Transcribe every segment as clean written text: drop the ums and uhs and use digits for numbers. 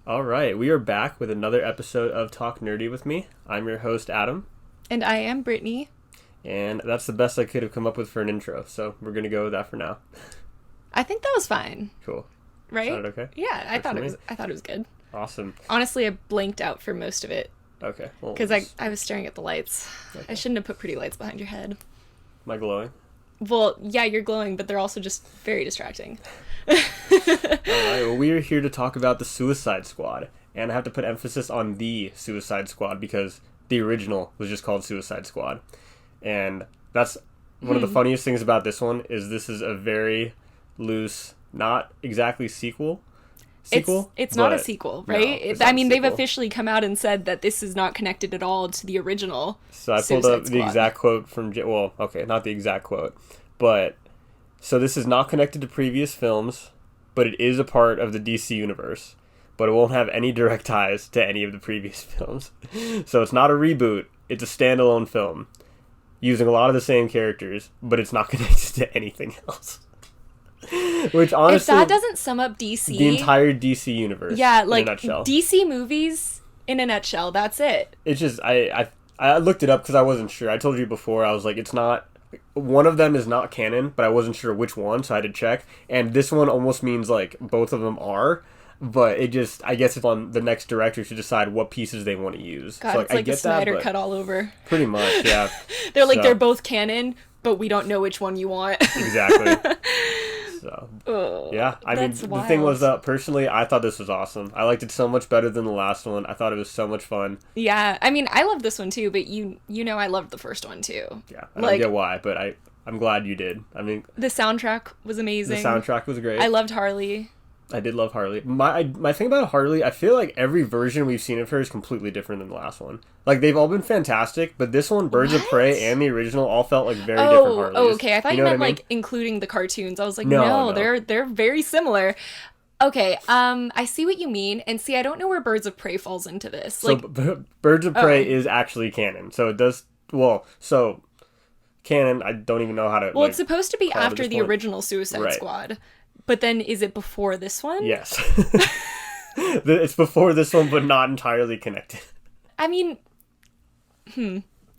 All right, we are back with another episode of Talk Nerdy with me. I'm your host, Adam. And I am Brittany. And that's the best I could have come up with for an intro, so we're going to go with that for now. I think that was fine. Cool. Right? Sounded okay? Yeah, I thought it was good. Awesome. Honestly, I blanked out for most of it. Okay. Because I was staring at the lights. Okay. I shouldn't have put pretty lights behind your head. Am I glowing? Well, yeah, you're glowing, but they're also just very distracting. All right, well, we are here to talk about the Suicide Squad. And I have to put emphasis on the Suicide Squad because the original was just called Suicide Squad. And that's one of the funniest things about this one is this is a very loose, not exactly sequel. It's not a sequel, right? No, I mean, they've officially come out and said that this is not connected at all to the original. So I pulled up the exact quote from, well, okay, not the exact quote, but so this is not connected to previous films, but it is a part of the DC universe, but it won't have any direct ties to any of the previous films. So it's not a reboot, it's a standalone film using a lot of the same characters, but it's not connected to anything else. Which honestly, if that doesn't sum up DC, the entire DC universe, yeah, like in a nutshell. DC movies in a nutshell, that's it. It's just I looked it up because I wasn't sure. I told you before, I was like, it's not, one of them is not canon, but I wasn't sure which one, so I had to check. And this one almost means like both of them are, but it just, I guess it's on the next director to decide what pieces they want to use. God, so, it's like the Snyder cut all over. Pretty much, yeah. They're like, they're both canon, but we don't know which one you want. Exactly. So, yeah, I mean, the thing was, personally, I thought this was awesome. I liked it so much better than the last one. I thought it was so much fun. Yeah, I mean, I love this one too, but you know I loved the first one too. Yeah, I don't get why, but I'm glad you did. I mean, the soundtrack was amazing. The soundtrack was great. I loved Harley. I did love Harley. My thing about Harley, I feel like every version we've seen of her is completely different than the last one. Like, they've all been fantastic, but this one, Birds of Prey and the original, all felt like very different Harleys. Oh, okay. I thought you meant like including the cartoons. I was like, no. They're very similar. Okay, I see what you mean, and see, I don't know where Birds of Prey falls into this. Like, so Birds of Prey is actually canon. So it does, canon, I don't even know how to, it's supposed to be after the original Suicide Squad. But then, is it before this one? Yes. It's before this one, but not entirely connected. I mean,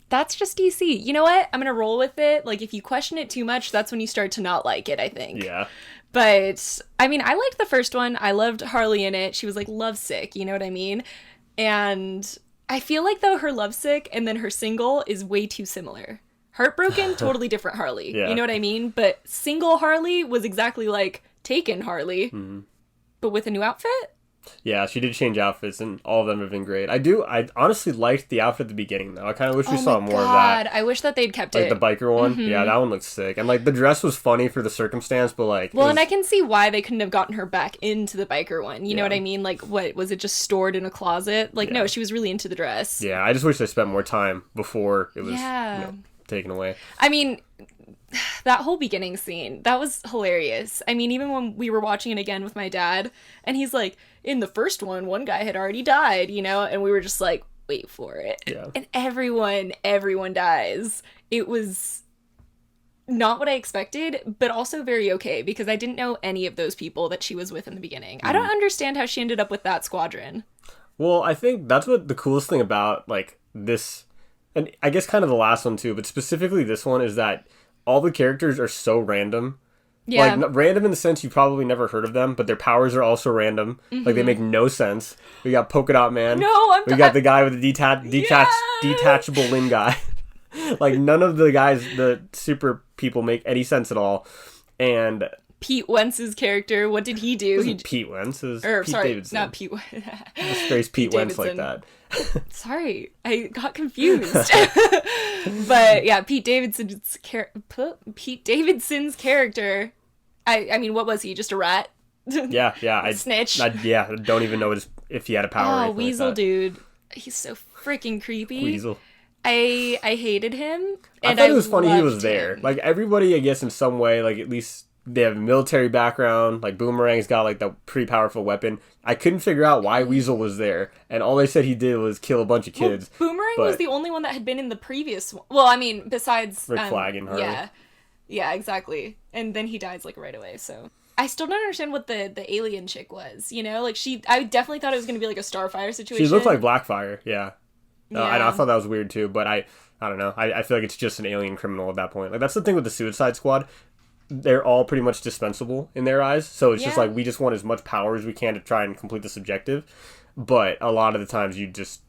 that's just DC. You know what? I'm going to roll with it. Like, if you question it too much, that's when you start to not like it, I think. Yeah. But, I mean, I liked the first one. I loved Harley in it. She was, like, lovesick, you know what I mean? And I feel like, though, her lovesick and then her single is way too similar. Heartbroken, totally different Harley. Yeah. You know what I mean? But single Harley was exactly like Taken Harley, but with a new outfit? Yeah, she did change outfits, and all of them have been great. I honestly liked the outfit at the beginning, though. I kind of wish we saw more of that. I wish that they'd kept it. Like the biker one? Yeah, that one looks sick. And, like, the dress was funny for the circumstance, but, like... Well, and I can see why they couldn't have gotten her back into the biker one. You know what I mean? Like, what, was it just stored in a closet? Like, no, she was really into the dress. Yeah, I just wish they spent more time before it was, taken away. I mean... that whole beginning scene, that was hilarious. I mean, even when we were watching it again with my dad, and he's like, in the first one guy had already died, you know? And we were just like, wait for it. Yeah. And everyone dies. It was not what I expected, but also very okay, because I didn't know any of those people that she was with in the beginning. I don't understand how she ended up with that squadron. Well, I think that's what the coolest thing about, like, this, and I guess kind of the last one too, but specifically this one, is that all the characters are so random. Yeah. Like, random in the sense you probably never heard of them, but their powers are also random. Like, they make no sense. We got Polka Dot Man. We got the guy with the detachable limb guy. Like, none of the guys, the super people, make any sense at all. And... Pete Wentz's character, what did he do? Pete Wentz. Pete Davidson. Not Pete Wentz. Disgrace Pete Wentz like that. Sorry, I got confused. But yeah, Pete Davidson's character. I mean, what was he? Just a rat? Yeah. Snitch. I don't even know if he had a power. Oh, Weasel, like, dude, he's so freaking creepy. Weasel. I hated him. And I thought it was funny he was there. Like, everybody, I guess, in some way, like, at least they have a military background. Like, Boomerang's got, like, the pretty powerful weapon. I couldn't figure out why Weasel was there, and all they said he did was kill a bunch of kids. Well, Boomerang was the only one that had been in the previous one. Well, I mean, besides Rick Flag and Harley. Yeah, exactly. And then he dies, like, right away, so... I still don't understand what the alien chick was, you know? Like, I definitely thought it was going to be like a Starfire situation. She looked like Blackfire, yeah. Yeah. And I thought that was weird too, but I don't know. I feel like it's just an alien criminal at that point. Like, that's the thing with the Suicide Squad. They're all pretty much dispensable in their eyes, so it's just like, we just want as much power as we can to try and complete this objective. But a lot of the times you just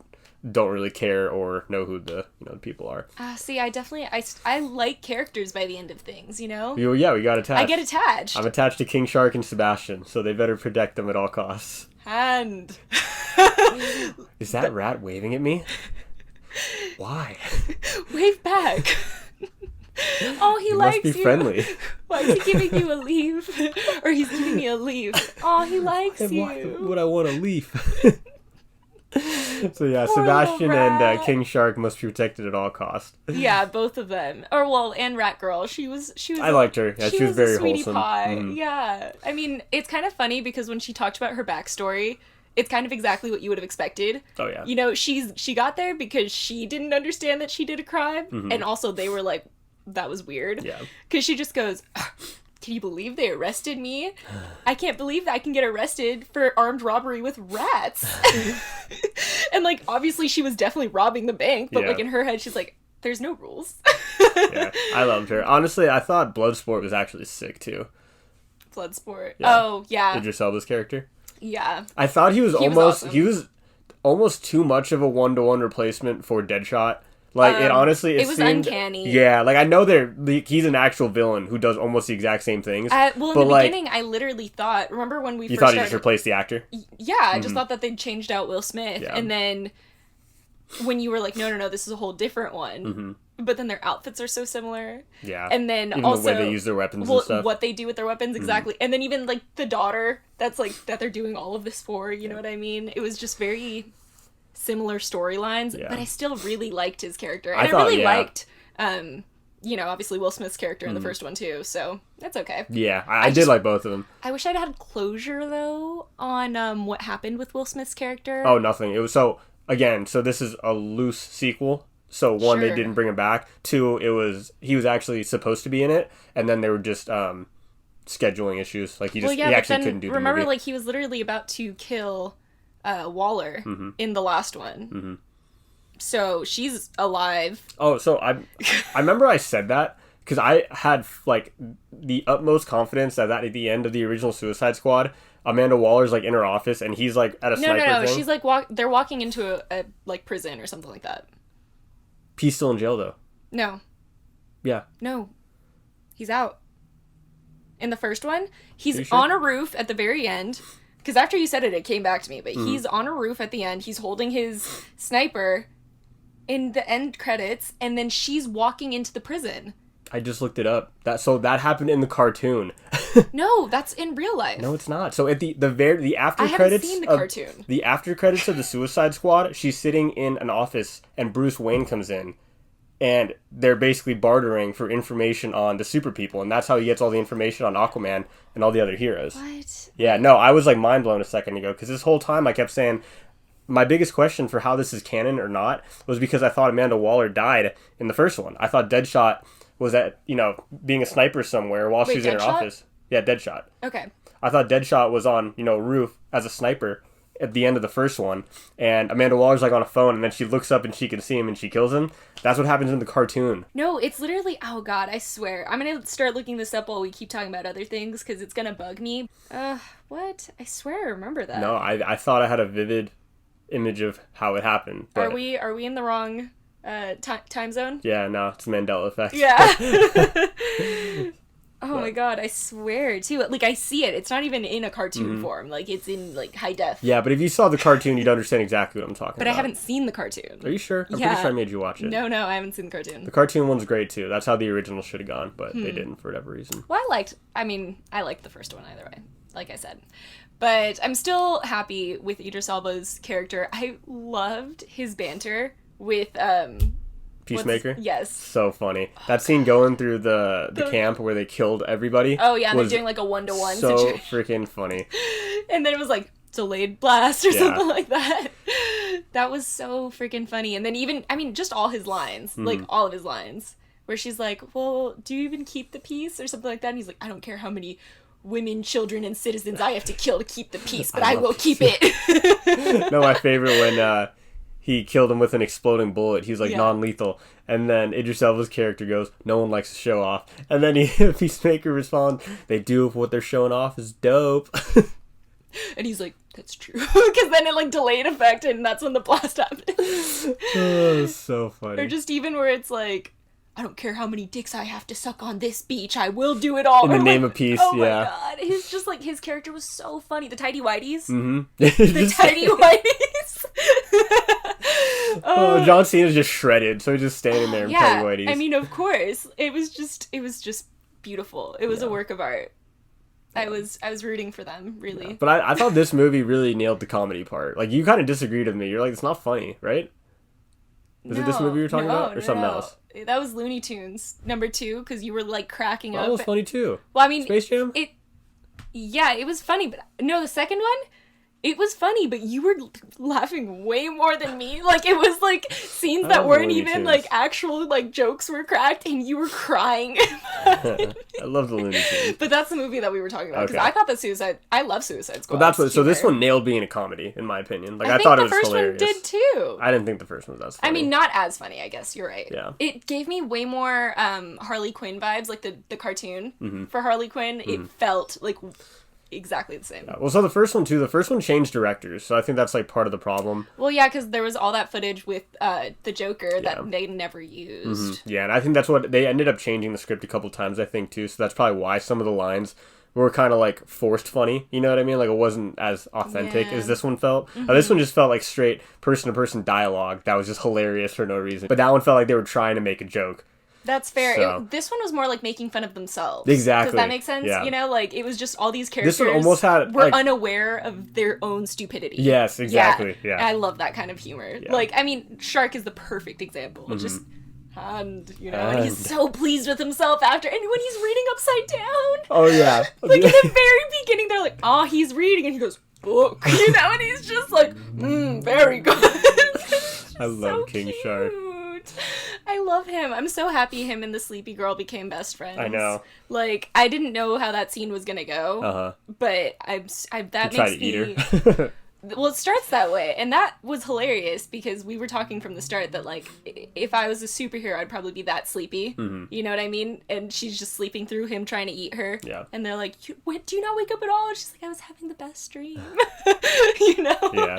don't really care or know who the people are. See, I definitely I like characters by the end of things, you know? Yeah, we got attached. I get attached. I'm attached to King Shark and Sebastian, so they better protect them at all costs. Hand. Is that rat waving at me? Why? Wave back. Oh, he likes you. Must be friendly. Why is he giving you a leaf? Or he's giving me a leaf. Oh, he likes you. Why would I want a leaf? So yeah, Sebastian and King Shark must be protected at all costs. Yeah, both of them. And Rat Girl. She was. I liked her. Yeah, she was very a sweetie wholesome. pie. Mm. Yeah, I mean, it's kind of funny because when she talked about her backstory, it's kind of exactly what you would have expected. Oh yeah. You know, she got there because she didn't understand that she did a crime, and also they were like, that was weird. Yeah. Because she just goes, can you believe they arrested me? I can't believe that I can get arrested for armed robbery with rats. And, like, obviously she was definitely robbing the bank, but, like, in her head, she's like, there's no rules. Yeah, I loved her. Honestly, I thought Bloodsport was actually sick, too. Bloodsport. Yeah. Oh, yeah. Idris Elba's character. Yeah. I thought he was awesome. He was almost too much of a one-to-one replacement for Deadshot. Like, it honestly, it was seemed, uncanny. Yeah, like, I know he's an actual villain who does almost the exact same things. Well, in the beginning, I literally thought, remember when we first started... You thought he just replaced the actor? Yeah, I just thought that they'd changed out Will Smith. Yeah. And then when you were like, no, this is a whole different one. Mm-hmm. But then their outfits are so similar. Yeah. And then even also... the way they use their weapons and stuff. What they do with their weapons, exactly. Mm-hmm. And then even, like, the daughter, that's, like, that they're doing all of this for, you know what I mean? It was just very... similar storylines, but I still really liked his character. And I really liked, obviously Will Smith's character in the first one too, so that's okay. Yeah, I did like both of them. I wish I'd had closure, though, on what happened with Will Smith's character. Oh, nothing. It was so this is a loose sequel. So, one, they didn't bring him back. Two, he was actually supposed to be in it, and then they were just scheduling issues. Like, he actually couldn't do the remember, movie. like, he was literally about to kill... Waller in the last one. Mm-hmm. So she's alive. Oh, so I remember I said that because I had like the utmost confidence that at the end of the original Suicide Squad, Amanda Waller's like in her office and he's like at a sniper thing. No. She's like they're walking into a like prison or something like that. He's still in jail though. No. Yeah. No. He's out. In the first one, he's on a roof at the very end. Because after you said it came back to me. But he's on a roof at the end. He's holding his sniper in the end credits. And then she's walking into the prison. I just looked it up. That happened in the cartoon. No, that's in real life. No, it's not. So at the after I credits haven't seen the cartoon. The after credits of the Suicide Squad, she's sitting in an office and Bruce Wayne comes in. And they're basically bartering for information on the super people. And that's how he gets all the information on Aquaman and all the other heroes. What? Yeah, no, I was like mind blown a second ago. Because this whole time I kept saying, my biggest question for how this is canon or not was because I thought Amanda Waller died in the first one. I thought Deadshot was being a sniper somewhere while she was in her office. Yeah, Deadshot. Okay. I thought Deadshot was on, a roof as a sniper at the end of the first one, and Amanda Waller's like on a phone, and then she looks up and she can see him and she kills him. That's what happens in the cartoon. No, it's literally, oh god, I swear. I'm gonna start looking this up while we keep talking about other things, because it's gonna bug me. What? I swear I remember that. No, I thought I had a vivid image of how it happened. But... Are we in the wrong time zone? Yeah, no, it's the Mandela effect. Yeah. Oh my god, I swear, too. Like, I see it. It's not even in a cartoon form. Like, it's in, like, high def. Yeah, but if you saw the cartoon, you'd understand exactly what I'm talking about. But I haven't seen the cartoon. Are you sure? I'm pretty sure I made you watch it. No, I haven't seen the cartoon. The cartoon one's great, too. That's how the original should have gone, but they didn't for whatever reason. Well, I liked the first one either way, like I said. But I'm still happy with Idris Elba's character. I loved his banter with, Peacemaker? Yes. So funny. That scene going through the camp where they killed everybody. Oh, yeah, and they're doing like a one-to-one so situation. freaking funny. And then it was like, delayed blast or something like that. That was so freaking funny. And then just all his lines. Like, all of his lines. Where she's like, well, do you even keep the peace? Or something like that. And he's like, I don't care how many women, children, and citizens I have to kill to keep the peace, but I will keep it. No, my favorite when he killed him with an exploding bullet. He's like non-lethal. And then Idris Elba's character goes, no one likes to show off. And then Peacemaker responds, they do if what they're showing off is dope. And he's like, that's true. Because then it like delayed effect, and that's when the blast happens. Oh, so funny. Or just even where it's like, I don't care how many dicks I have to suck on this beach, I will do it all. In the name of peace, oh my god. He's just like, his character was so funny. The tidy whities. Mm-hmm. The tidy whities. John Cena's just shredded, so he's just standing there in tidy whities. I mean, of course. It was just beautiful. It was a work of art. I was rooting for them, really. Yeah. But I thought this movie really nailed the comedy part. Like, you kind of disagreed with me. You're like, it's not funny, right? Is it this movie you're talking about? Or something else? That was Looney Tunes, number 2, because you were, like, cracking up. That was funny, too. Well, I mean... Space Jam? Yeah, it was funny, but... No, the second one? It was funny, but you were laughing way more than me. Like, it was, like, scenes that weren't even, like, actual, like, jokes were cracked, and you were crying. I love the Looney Tunes. But that's the movie that we were talking about, because I thought that I love Suicide Squad. Well, that's what... So this one nailed being a comedy, in my opinion. Like, I thought it was hilarious. I think the first one did, too. I didn't think the first one was as funny. I mean, not as funny, I guess. You're right. Yeah. It gave me way more Harley Quinn vibes, like the cartoon for Harley Quinn. It felt, like... exactly the same. Yeah. Well, so the first one changed directors, so I think that's like part of the problem. Well, yeah, because there was all that footage with the Joker that they never used. Yeah, and I think that's what they ended up changing the script a couple times, I think, too. So that's probably why some of the lines were kind of like forced funny. You know what I mean? Like, it wasn't as authentic as this one felt. This one just felt like straight person to person dialogue that was just hilarious for no reason. But that one felt like they were trying to make a joke. That's fair. So. This one was more like making fun of themselves. Exactly. Does that make sense? Yeah. You know, like, it was just all these characters this one almost had, were unaware of their own stupidity. Yes, exactly. Yeah. I love that kind of humor. Yeah. Like, I mean, Shark is the perfect example. Just, and, you know, and he's so pleased with himself after, and when he's reading upside down. Oh, yeah. Like, in the very beginning, they're like, oh, he's reading, and he goes, book. You know, and he's just like, very good. I love King Shark. I love him. I'm so happy him and the sleepy girl became best friends. I know. Like, I didn't know how that scene was gonna go. But that makes me... eat her. Well, it starts that way, and that was hilarious because we were talking from the start that, like, if I was a superhero, I'd probably be that sleepy. You know what I mean? And she's just sleeping through him trying to eat her. Yeah. And they're like, do you not wake up at all? And she's like, I was having the best dream. You know? Yeah.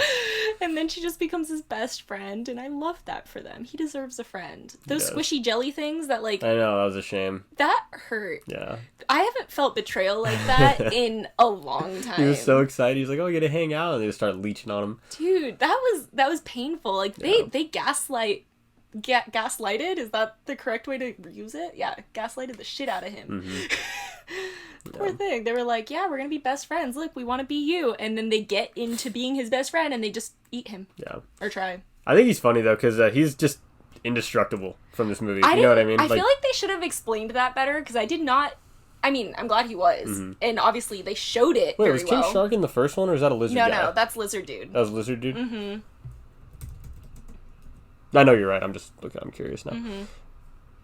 And then she just becomes his best friend, and I love that for them. He deserves a friend. Those squishy jelly things that, like... I know, that was a shame. That hurt. Yeah. I haven't felt betrayal like that in a long time. He was so excited. He was like, oh, you gotta hang out. And they just started leeching on him. Dude, that was painful. Like, they gaslighted, is that the correct way to use it? Yeah, gaslighted the shit out of him. Poor thing. They were like, yeah, we're gonna be best friends. Look, we want to be you. And then they get into being his best friend, and they just eat him. Yeah. Or try. I think he's funny, though, because he's just indestructible from this movie. You know what I mean? I feel like they should have explained that better, because I did not... I mean, I'm glad he was. And obviously, they showed it very well. Wait, was King Shark in the first one, or is that a lizard guy? No, that's Lizard Dude. That was Lizard Dude? I know you're right. I'm curious now.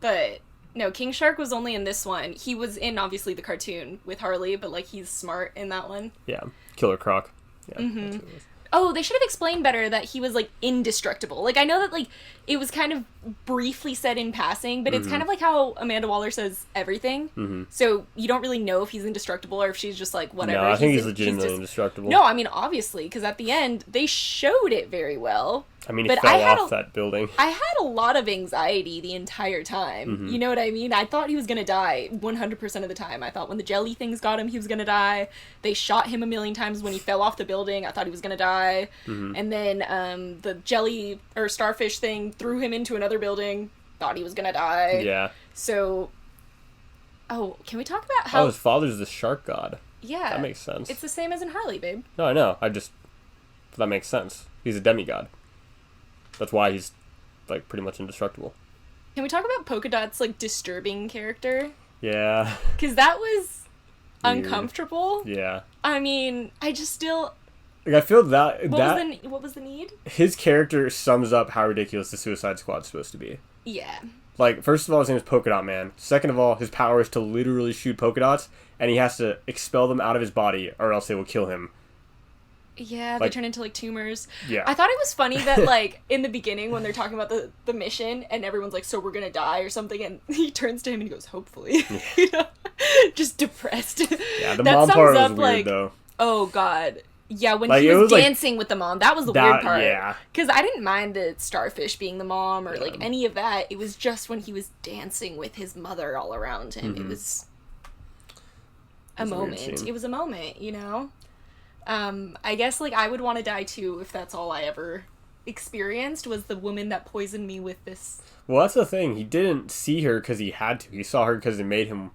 But, no, King Shark was only in this one. He was in, obviously, the cartoon with Harley, but, like, he's smart in that one. Yeah. Killer Croc. Yeah, that's who it was. Oh, they should have explained better that he was, like, indestructible. Like, I know that, like, it was kind of briefly said in passing, but it's kind of like how Amanda Waller says everything. So you don't really know if he's indestructible or if she's just like, whatever. No, I think he's legitimately indestructible. No, I mean, obviously, because at the end, they showed it very well. I mean, he fell off that building. I had a lot of anxiety the entire time. You know what I mean? I thought he was going to die 100% of the time. I thought when the jelly things got him, he was going to die. They shot him a million times when he fell off the building. I thought he was going to die. And then the jelly or starfish thing threw him into another building. Thought he was going to die. Yeah. So, can we talk about how... his father's the shark god. Yeah. That makes sense. It's the same as in Harley, babe. No, I know. That makes sense. He's a demigod. That's why he's, like, pretty much indestructible. Can we talk about Polka Dot's, like, disturbing character? Yeah. Because that was uncomfortable. Yeah. I mean, I just still... Like, I feel that... What was the need? His character sums up how ridiculous the Suicide Squad's supposed to be. Yeah. Like, first of all, his name is Polka Dot Man. Second of all, his power is to literally shoot polka dots. and he has to expel them out of his body, or else they will kill him. Yeah, they turn into, like, tumors. Yeah. I thought it was funny that, like, in the beginning, when they're talking about the mission, and everyone's like, so we're gonna die or something, and he turns to him and he goes, hopefully. You know? Just depressed. Yeah, the mom part was weird, though. Oh, God. Yeah, when he was dancing with the mom, that was the weird part. Yeah. Because I didn't mind the starfish being the mom or, like, any of that. It was just when he was dancing with his mother all around him. It was a moment. It was a moment, you know? I guess, like, I would want to die, too, if that's all I ever experienced, was the woman that poisoned me with this. Well, that's the thing. He didn't see her because he had to. He saw her because it made him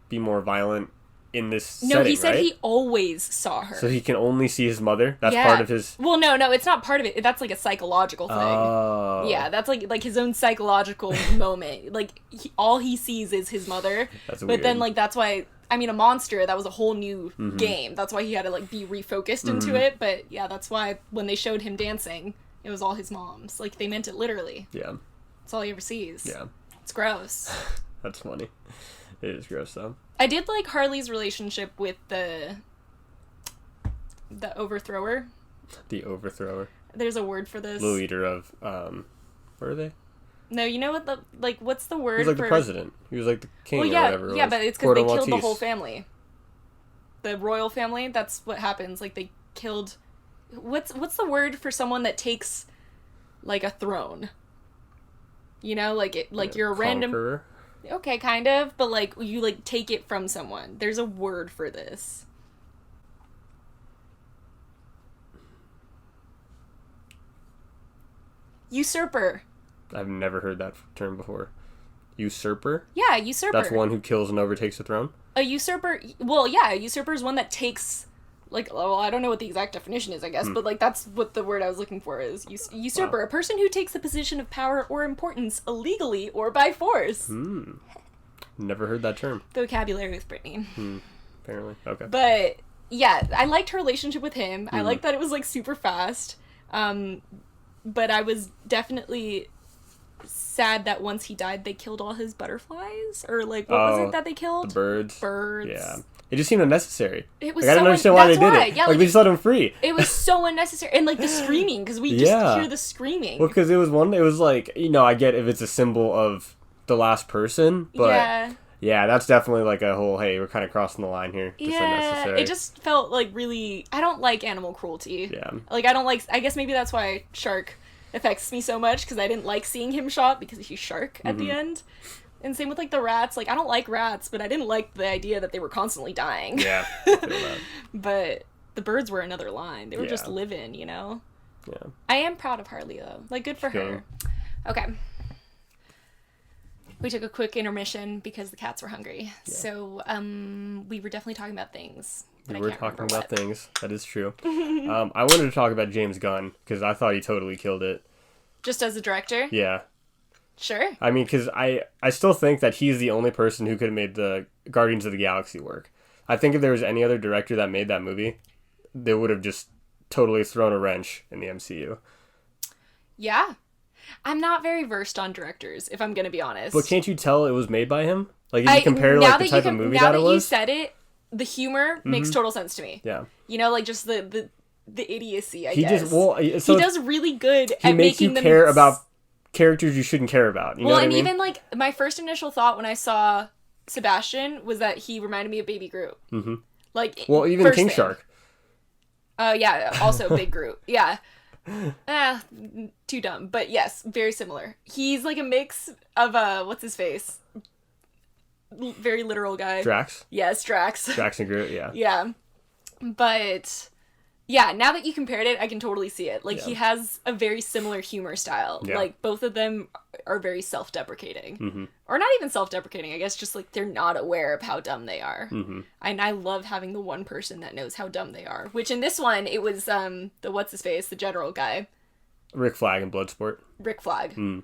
be more violent in this setting, No, he said right? he always saw her. So he can only see his mother? That's part of his... Well, no, it's not part of it. That's, like, a psychological thing. Oh. Yeah, that's, like his own psychological moment. Like, all he sees is his mother. That's but weird. then, like, that's why... I mean, a monster, that was a whole new game. That's why he had to, like, be refocused into it. But, yeah, that's why when they showed him dancing, it was all his mom's. Like, they meant it literally. Yeah. That's all he ever sees. Yeah. It's gross. That's funny. It is gross, though. I did like Harley's relationship with the overthrower. The overthrower. There's a word for this. The leader of, where are they? No, you know what what's the word for... He was like the president. He was like the king or whatever. Yeah, but it's because they killed the whole family. The royal family, that's what happens. Like, they killed... What's the word for someone that takes, like, a throne? You know, like, you're a random... Conqueror? Okay, kind of, but, like, you, like, take it from someone. There's a word for this. Usurper. I've never heard that term before. Usurper? Yeah, usurper. That's one who kills and overtakes the throne? A usurper... Well, yeah, a usurper is one that takes... Like, well, I don't know what the exact definition is, I guess, but, like, that's what the word I was looking for is. Usurper, wow. A person who takes a position of power or importance illegally or by force. Never heard that term. The vocabulary with Brittany. Apparently. Okay. But, yeah, I liked her relationship with him. I liked that it was, like, super fast. But I was definitely sad that once he died, they killed all his butterflies? Or, like, what was it that they killed? The birds. Birds. Yeah. It just seemed unnecessary. It was I didn't understand why they did it. Yeah, like, they just let him free. It was so unnecessary. And, like, the screaming, because we just hear the screaming. Well, because it was like, you know, I get if it's a symbol of the last person, but... Yeah, that's definitely like a whole, hey, we're kind of crossing the line here. Just unnecessary. It just felt like really... I don't like animal cruelty. Yeah. Like, I don't like... I guess maybe that's why Shark affects me so much, because I didn't like seeing him shot, because he's Shark at the end. And same with, like, the rats. Like, I don't like rats, but I didn't like the idea that they were constantly dying. Yeah, I feel that. But the birds were another line. They were just living, you know? Yeah. I am proud of Harley, though. Like, good for her. Okay. We took a quick intermission because the cats were hungry. Yeah. So, we were definitely talking about things. We were talking about things. That is true. I wanted to talk about James Gunn, because I thought he totally killed it. Just as a director? Yeah. Sure. I mean, because I still think that he's the only person who could have made the Guardians of the Galaxy work. I think if there was any other director that made that movie, they would have just totally thrown a wrench in the MCU. Yeah. I'm not very versed on directors, if I'm going to be honest. But can't you tell it was made by him? Like, if you compare, like, the type of movie that it was? Now that you said it, the humor makes total sense to me. Yeah. You know, like, just the idiocy, I guess. He does really good making them... at making them... He makes you care about characters you shouldn't care about. You know what I mean? Even, like, my first initial thought when I saw Sebastian was that he reminded me of Baby Groot. Mm-hmm. Like, well, even King Shark. Yeah, also Big Groot. Yeah. Too dumb. But yes, very similar. He's like a mix of, what's his face? Very literal guy. Drax? Yes, Drax. Drax and Groot, yeah. Yeah. But, yeah, now that you compared it, I can totally see it. Like, he has a very similar humor style. Yeah. Like, both of them are very self-deprecating. Mm-hmm. Or not even self-deprecating, I guess, just, like, they're not aware of how dumb they are. Mm-hmm. And I love having the one person that knows how dumb they are. Which, in this one, it was, the what's-his-face, the general guy. Rick Flag in Bloodsport. Rick Flag. Mm.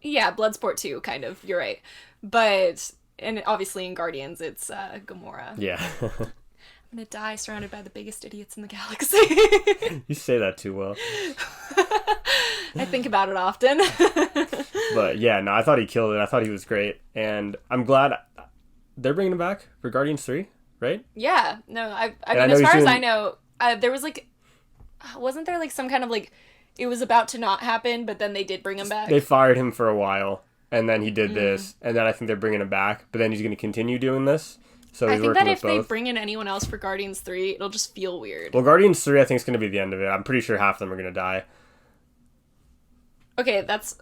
Yeah, Bloodsport, too, kind of. You're right. But, and obviously in Guardians, it's, Gamora. Yeah. I'm gonna die surrounded by the biggest idiots in the galaxy. You say that too well. I think about it often. But yeah, no, I thought he killed it. I thought he was great. And I'm glad they're bringing him back for Guardians 3. right? Yeah. No, I mean, as far as I know, there was like, wasn't there like some kind of like, it was about to not happen, but then they did bring him back? They fired him for a while, and then he did this, and then I think they're bringing him back, but then he's going to continue doing this. So I think that if they bring in anyone else for Guardians 3, it'll just feel weird. Well, Guardians 3 I think is going to be the end of it. I'm pretty sure half of them are going to die. Okay, that's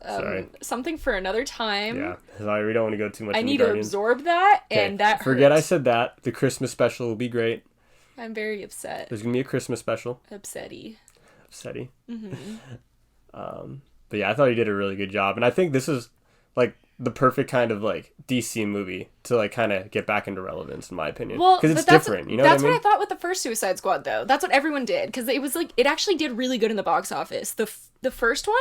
something for another time. Yeah, sorry, we don't want to go too much into I need Guardians. to absorb that, and that Forget hurts. I said that. The Christmas special will be great. I'm very upset. There's going to be a Christmas special. Upsetty. Mm-hmm. But yeah, I thought he did a really good job. And I think this is, like, the perfect kind of, like, DC movie to, like, kind of get back into relevance, in my opinion. Well, because it's different, you know what I mean? That's what I thought with the first Suicide Squad, though. That's what everyone did. Because it was, like, it actually did really good in the box office. The first one?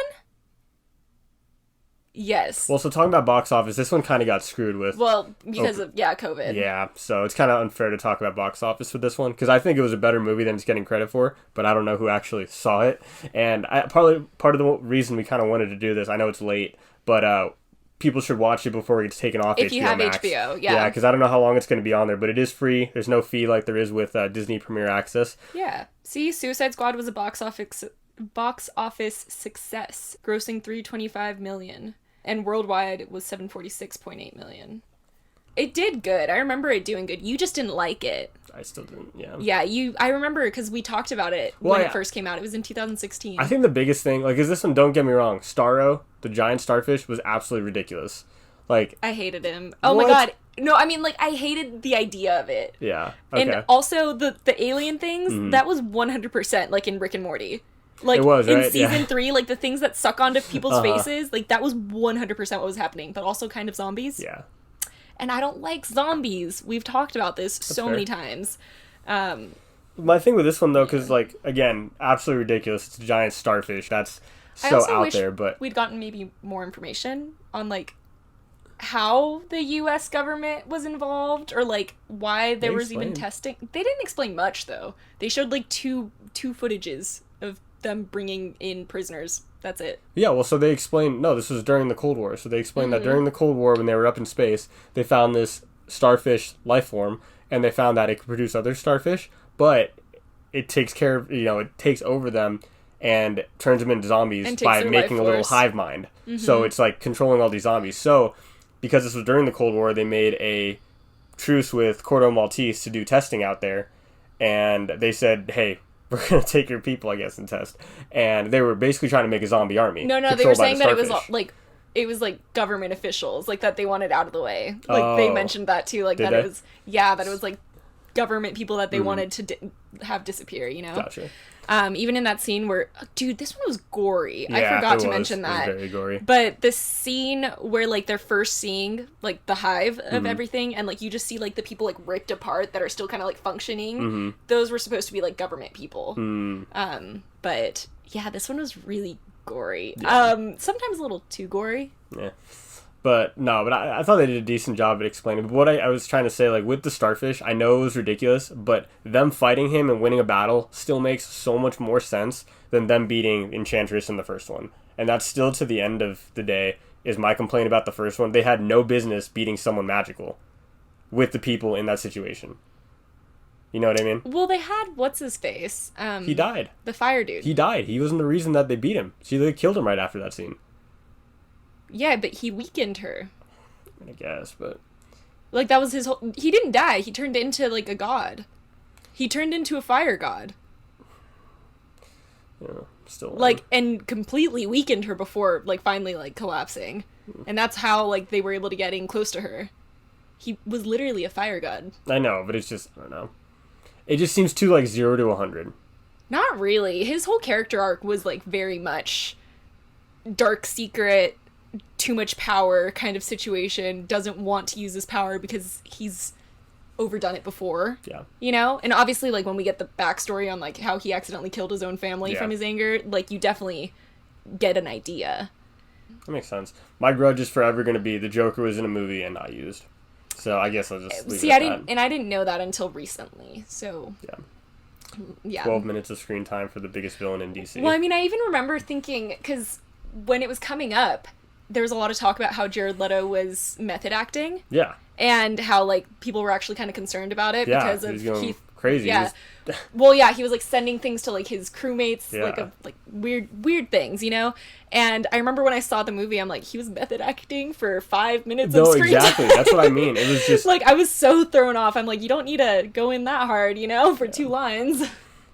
Yes. Well, so talking about box office, this one kind of got screwed with. Well, because of, COVID. Yeah, so it's kind of unfair to talk about box office with this one, because I think it was a better movie than it's getting credit for, but I don't know who actually saw it. And part of the reason we kind of wanted to do this, I know it's late, but people should watch it before it gets taken off if HBO you have Max. HBO, yeah. Yeah, because I don't know how long it's going to be on there, but it is free. There's no fee like there is with Disney Premier Access. Yeah. See, Suicide Squad was a box office success, grossing $325 million. And worldwide, it was $746.8 million. It did good. I remember it doing good. You just didn't like it. I still didn't, yeah. Yeah, I remember because we talked about it when it first came out. It was in 2016. I think the biggest thing, like, is this one, don't get me wrong, Starro, the giant starfish, was absolutely ridiculous. Like, I hated him. Oh my god. No, I mean, like, I hated the idea of it. Yeah, okay. And also, the alien things, that was 100%, like, in Rick and Morty. Like, it was, right? In season 3, like, the things that suck onto people's faces, like, that was 100% what was happening, but also kind of zombies. Yeah. And I don't like zombies. We've talked about this many times. My thing with this one, though, because, like, again, absolutely ridiculous. It's a giant starfish. That's so out there, but... we'd gotten maybe more information on, like, how the U.S. government was involved, or, like, why there was even testing. They didn't explain much, though. They showed, like, two footages of them bringing in prisoners. That's it. Yeah, well, so they explained... No, this was during the Cold War. So they explained that during the Cold War, when they were up in space, they found this starfish life form, and they found that it could produce other starfish, but it takes care of... You know, it takes over them and turns them into zombies by making a little hive mind. So it's, like, controlling all these zombies. So, because this was during the Cold War, they made a truce with Corto Maltese to do testing out there, and they said, hey... we're going to take your people, I guess, and test. And they were basically trying to make a zombie army. No, they were saying that it was like government officials, like, that they wanted out of the way. Like, they mentioned that too, like, that it was, that it was, like, government people that they wanted to have disappear, you know? Gotcha. Even in that scene where, dude, this one was gory. I forgot to mention that. It was very gory. But the scene where, like, they're first seeing, like, the hive of everything, and, like, you just see, like, the people, like, ripped apart that are still kind of, like, functioning. Those were supposed to be, like, government people. But yeah, this one was really gory. Yeah. Sometimes a little too gory. Yeah. But I thought they did a decent job at explaining. But what I was trying to say, like, with the starfish, I know it was ridiculous, but them fighting him and winning a battle still makes so much more sense than them beating Enchantress in the first one. And that's still, to the end of the day, is my complaint about the first one. They had no business beating someone magical with the people in that situation. You know what I mean? Well, they had, what's-his-face? He died. The fire dude. He died. He wasn't the reason that they beat him. See, they killed him right after that scene. Yeah, but he weakened her. I guess, but... like, that was his whole... he didn't die. He turned into, like, a god. He turned into a fire god. Yeah, still... like, and completely weakened her before, like, finally, like, collapsing. And that's how, like, they were able to get in close to her. He was literally a fire god. I know, but it's just... I don't know. It just seems too, like, 0 to 100. Not really. His whole character arc was, like, very much dark secret... too much power kind of situation, doesn't want to use his power because he's overdone it before. Yeah. You know? And obviously, like, when we get the backstory on, like, how he accidentally killed his own family from his anger, like, you definitely get an idea. That makes sense. My grudge is forever going to be the Joker was in a movie and not used. So I guess I'll just leave it at that. And I didn't know that until recently, so... Yeah. 12 minutes of screen time for the biggest villain in DC. Well, I mean, I even remember thinking, because when it was coming up, there was a lot of talk about how Jared Leto was method acting. Yeah. and how like people were actually kind of concerned about it because of Keith. Crazy. Yeah. Well, yeah, he was like sending things to like his crewmates, like weird things, you know. And I remember when I saw the movie, I'm like, he was method acting for 5 minutes of screen exactly. time. That's what I mean. It was just like I was so thrown off. I'm like, you don't need to go in that hard, you know, for 2 lines.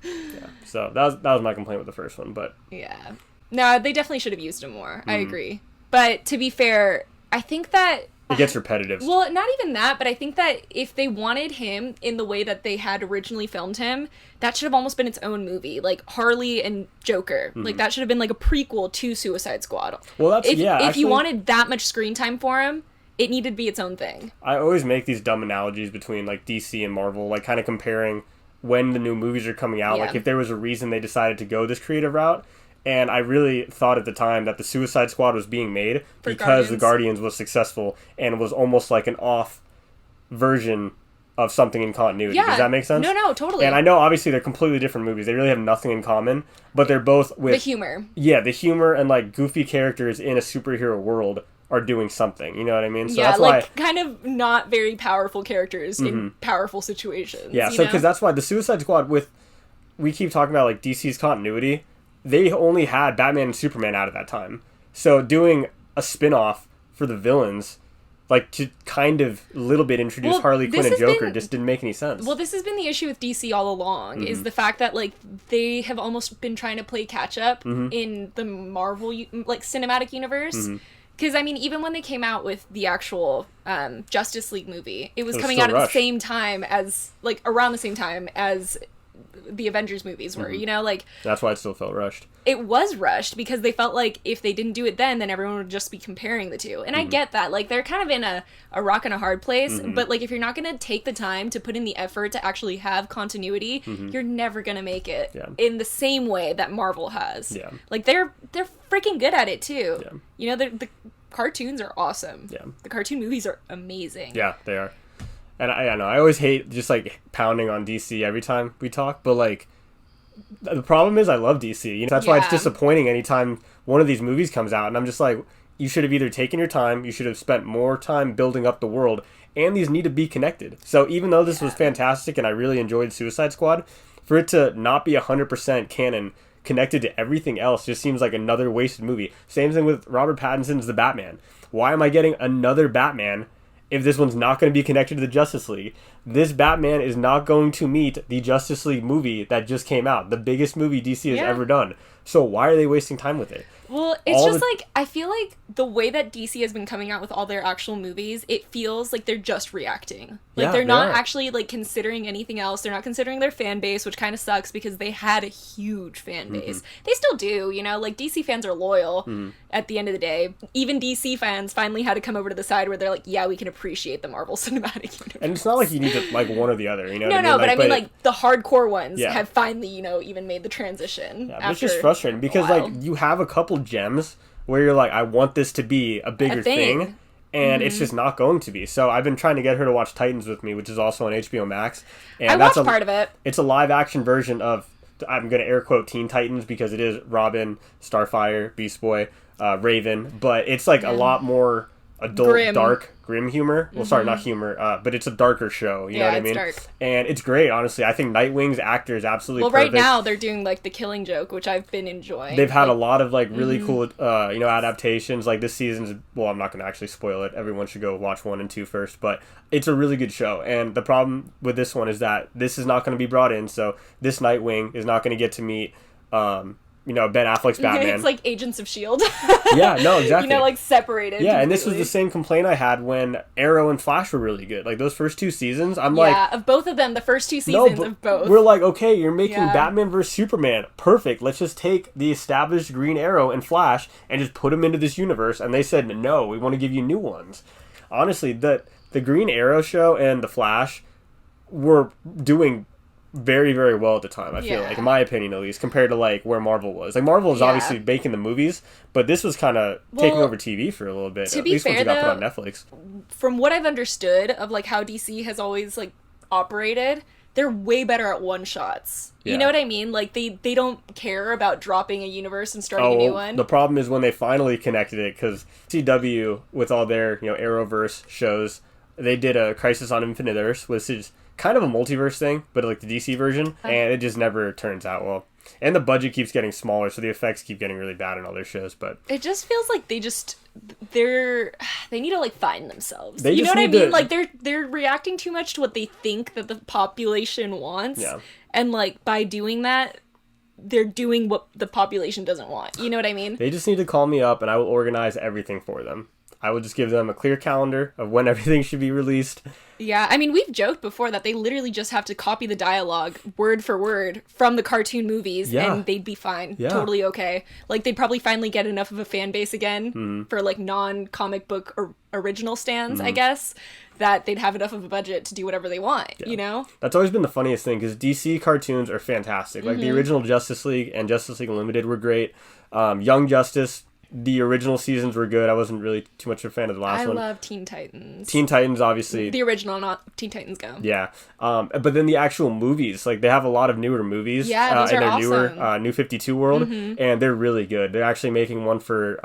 Yeah. So that was my complaint with the first one, but yeah, no, they definitely should have used him more. I agree, but to be fair, I think that it gets repetitive. Well, not even that, but I think that if they wanted him in the way that they had originally filmed him, that should have almost been its own movie, like Harley and Joker. Like that should have been like a prequel to Suicide Squad. Well, that's if you wanted that much screen time for him, it needed to be its own thing. I always make these dumb analogies between like DC and Marvel, like kind of comparing when the new movies are coming out, like if there was a reason they decided to go this creative route. And I really thought at the time that the Suicide Squad was being made because the Guardians was successful and was almost like an off version of something in continuity. Yeah. Does that make sense? No, totally. And I know obviously they're completely different movies. They really have nothing in common, but they're both with... the humor. Yeah, the humor and like goofy characters in a superhero world are doing something. You know what I mean? So yeah, that's like why... kind of not very powerful characters in powerful situations. Yeah, so because that's why the Suicide Squad we keep talking about like DC's continuity. They only had Batman and Superman out at that time. So doing a spin-off for the villains, like to kind of a little bit introduce Harley Quinn and Joker just didn't make any sense. Well, this has been the issue with DC all along, is the fact that like they have almost been trying to play catch-up in the Marvel like cinematic universe. Because, I mean, even when they came out with the actual Justice League movie, it was coming out at the same time as, like, around the same time as the Avengers movies were, you know, like... That's why it still felt rushed. It was rushed because they felt like if they didn't do it then everyone would just be comparing the two. And I get that. Like, they're kind of in a rock and a hard place, but, like, if you're not going to take the time to put in the effort to actually have continuity, you're never going to make it in the same way that Marvel has. Yeah. Like, they're freaking good at it, too. Yeah. You know, the cartoons are awesome. Yeah. The cartoon movies are amazing. Yeah, they are. And I know, I always hate just, like, pounding on DC every time we talk, but, like, the problem is I love DC. You know, that's why it's disappointing anytime one of these movies comes out, and I'm just like, you should have either taken your time, you should have spent more time building up the world, and these need to be connected. So even though this was fantastic and I really enjoyed Suicide Squad, for it to not be 100% canon connected to everything else just seems like another wasted movie. Same thing with Robert Pattinson's The Batman. Why am I getting another Batman if this one's not going to be connected to the Justice League? This Batman is not going to meet the Justice League movie that just came out, the biggest movie DC has ever done. So why are they wasting time with it? Well, it's just like, I feel like the way that DC has been coming out with all their actual movies, it feels like they're just reacting. Like, they're not actually, like, considering anything else. They're not considering their fan base, which kind of sucks because they had a huge fan base. They still do, you know? Like, DC fans are loyal at the end of the day. Even DC fans finally had to come over to the side where they're like, yeah, we can appreciate the Marvel Cinematic Universe. And it's not like you need to, like, one or the other, you know? No, but I mean, like, the hardcore ones have finally, you know, even made the transition. Yeah, it's just frustrating because, like, you have a couple gems where you're like, I want this to be a bigger thing, and it's just not going to be. So I've been trying to get her to watch Titans with me, which is also on HBO Max. And I watched part of it. It's a live action version of, I'm going to air quote, Teen Titans, because it is Robin, Starfire, Beast Boy, Raven, but it's like a lot more adult, dark, grim humor. Well, sorry, not humor, but it's a darker show. You know what I mean? Dark. And it's great, honestly. I think Nightwing's actor is absolutely perfect. Right now they're doing like The Killing Joke, which I've been enjoying. They've had a lot of like really cool, you know, adaptations. Like this season's, well, I'm not going to actually spoil it. Everyone should go watch 1 and 2 first, but it's a really good show. And the problem with this one is that this is not going to be brought in. So this Nightwing is not going to get to meet, you know, Ben Affleck's Batman. It's like Agents of S.H.I.E.L.D. Yeah, no, exactly. You know, like separated. Yeah, completely. And this was the same complaint I had when Arrow and Flash were really good. Like those first 2 seasons, I'm like... Yeah, of both of them, the first 2 seasons of both. We're like, okay, you're making Batman vs. Superman. Perfect. Let's just take the established Green Arrow and Flash and just put them into this universe. And they said, no, we want to give you new ones. Honestly, the Green Arrow show and the Flash were doing very, very well at the time, I feel like, in my opinion at least, compared to like where Marvel was. Like Marvel was obviously making the movies, but this was kind of taking over TV for a little bit. To be fair, once it got put on Netflix. From what I've understood of like how DC has always like operated, they're way better at one shots. You know what I mean? Like they don't care about dropping a universe and starting a new one. The problem is when they finally connected it, because CW with all their, you know, Arrowverse shows, They did a Crisis on Infinite Earths, which is kind of a multiverse thing, but like the DC version, and it just never turns out well. And the budget keeps getting smaller, so the effects keep getting really bad in all their shows. But it just feels like they need to like find themselves. You know what I mean? Like they're reacting too much to what they think that the population wants. Yeah. And like by doing that, they're doing what the population doesn't want. You know what I mean? They just need to call me up and I will organize everything for them. I will just give them a clear calendar of when everything should be released. Yeah, I mean, we've joked before that they literally just have to copy the dialogue word for word from the cartoon movies and they'd be fine. Yeah. Totally okay. Like, they'd probably finally get enough of a fan base again for, like, non-comic book original stands, I guess, that they'd have enough of a budget to do whatever they want, you know? That's always been the funniest thing, because DC cartoons are fantastic. Like, the original Justice League and Justice League Unlimited were great. Young Justice... The original seasons were good. I wasn't really too much of a fan of the last one. I love Teen Titans. Teen Titans, obviously. The original, not Teen Titans Go. Yeah. But then the actual movies, like, they have a lot of newer movies. Yeah, those in are their awesome. newer New 52 world, and they're really good. They're actually making one for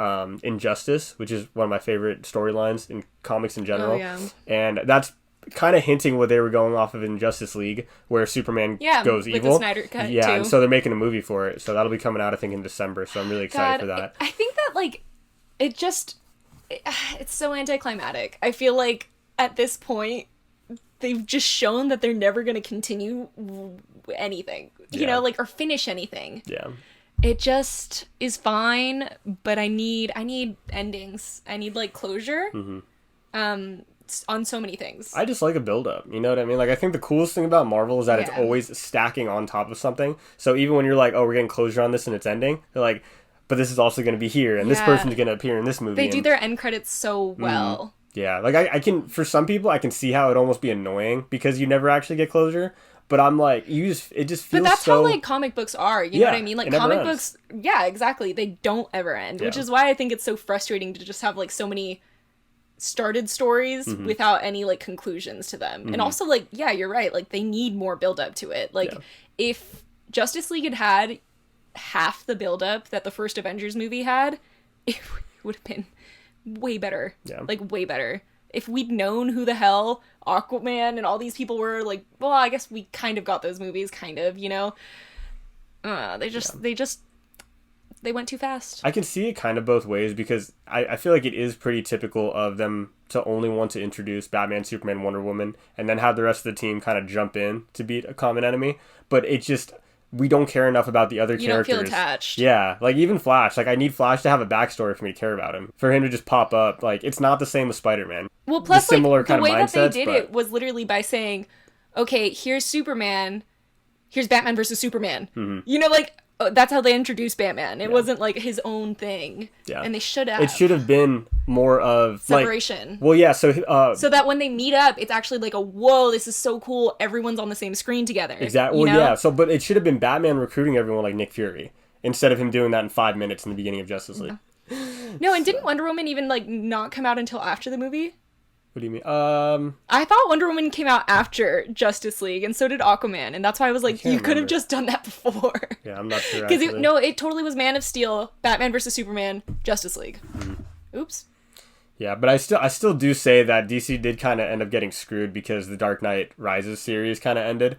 Injustice, which is one of my favorite storylines in comics in general. Oh, yeah. And that's kind of hinting what they were going off of in Justice League, where Superman goes evil. With the Snyder Cut, yeah, too. and so they're making a movie for it. So that'll be coming out, I think, in December. So I'm really excited for that. I think that, like... it's so anticlimactic. I feel like at this point they've just shown that they're never going to continue anything, you know, like, or finish anything. Yeah. It just is fine, but I need endings. I need, like, closure. On so many things. I just like a build-up, you know what I mean? Like, I think the coolest thing about Marvel is that it's always stacking on top of something. So even when you're like, oh, we're getting closure on this and it's ending, they're like, but this is also going to be here, and this person's going to appear in this movie. They do their end credits so well. Yeah, like, I can, for some people, I can see how it'd almost be annoying, because you never actually get closure, but I'm like, it just feels so... But that's how, like, comic books are, you know what I mean? Like, comic books, yeah, exactly, they don't ever end, which is why I think it's so frustrating to just have, like, so many started stories without any, like, conclusions to them. And also, like, yeah, you're right, like, they need more build-up to it. Like, if Justice League had half the build-up that the first Avengers movie had, it would have been way better. Like, way better. If we'd known who the hell Aquaman and all these people were, like, well, I guess we kind of got those movies, kind of, you know? They went too fast. I can see it kind of both ways, because I feel like it is pretty typical of them to only want to introduce Batman, Superman, Wonder Woman, and then have the rest of the team kind of jump in to beat a common enemy. But it just... we don't care enough about the other characters. You don't feel attached. Yeah, like, even Flash. Like, I need Flash to have a backstory for me to care about him. For him to just pop up, like, it's not the same with Spider-Man. Well, plus, the similar like, kind the way of that they did it was literally by saying, okay, here's Superman, here's Batman versus Superman. You know, like, that's how they introduced Batman. It wasn't, like, his own thing. Yeah. And they should have. It should have been more of... separation. Like, well, yeah, so that when they meet up, it's actually like a, whoa, this is so cool. Everyone's on the same screen together. Exactly. Well, yeah. So, but it should have been Batman recruiting everyone like Nick Fury, instead of him doing that in 5 minutes in the beginning of Justice League. No, and didn't Wonder Woman even, like, not come out until after the movie? What do you mean? I thought Wonder Woman came out after Justice League, and so did Aquaman, and that's why I was like, you could have just done that before. Yeah, I'm not sure. Because it totally was Man of Steel, Batman versus Superman, Justice League. Oops. Yeah, but I still do say that DC did kind of end up getting screwed, because the Dark Knight Rises series kind of ended.